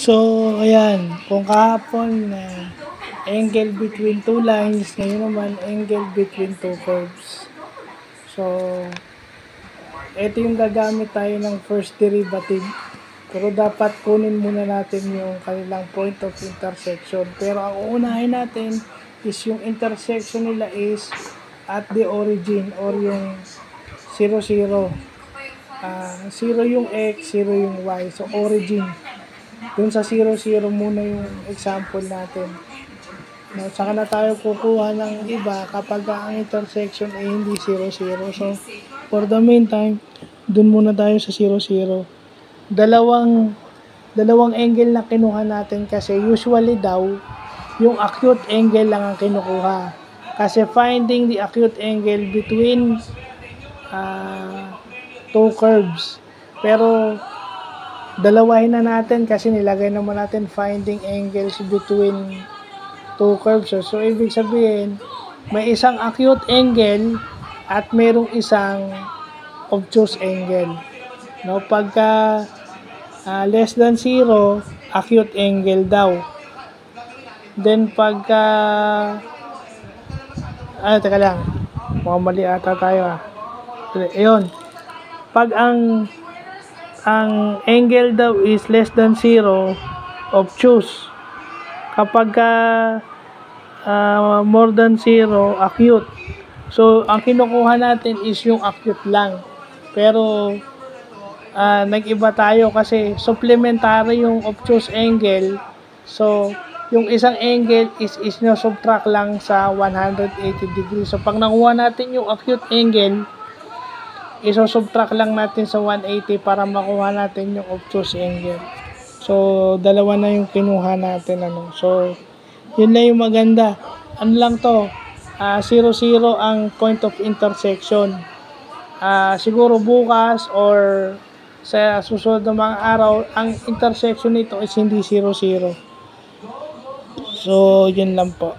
So, ayan, kung kahapon na angle between two lines, ngayon naman angle between two curves. So, ito yung gagamit tayo ng first derivative. Pero dapat kunin muna natin yung kanilang point of intersection. Pero ang uunahin natin is yung intersection nila is at the origin or yung 0, 0. 0 yung x, 0 yung y. So, origin. Dun sa 0, 0 muna yung example natin. No, saka na tayo kukuha ng iba kapag ang intersection ay hindi 0, 0. So, for the meantime, dun muna tayo sa 0, 0. Dalawang angle na kinuha natin kasi usually daw, yung acute angle lang ang kinukuha. Kasi finding the acute angle between two curves. Pero, dalawahin na natin kasi nilagay naman natin finding angles between two curves. So, ibig sabihin, may isang acute angle at mayroong isang obtuse angle. No, pagka less than 0, acute angle daw. Then, pagka teka lang. Mukhang mali ata tayo Ayun. Pag ang angle daw is less than 0, obtuse. Kapag more than 0, acute. So, ang kinukuha natin is yung acute lang. Pero, nag-iba tayo kasi supplementary yung obtuse angle. So, yung isang angle is subtract lang sa 180 degrees. So, pag nakuha natin yung acute angle, iso-subtract lang natin sa 180 para makuha natin yung obtuse angle. So, dalawa na yung kinuha natin. So, yun na yung maganda. Ano lang to? 0, 0 ang point of intersection. Siguro bukas or sa susunod na mga araw, ang intersection nito is hindi 0, 0. So, yun lang po.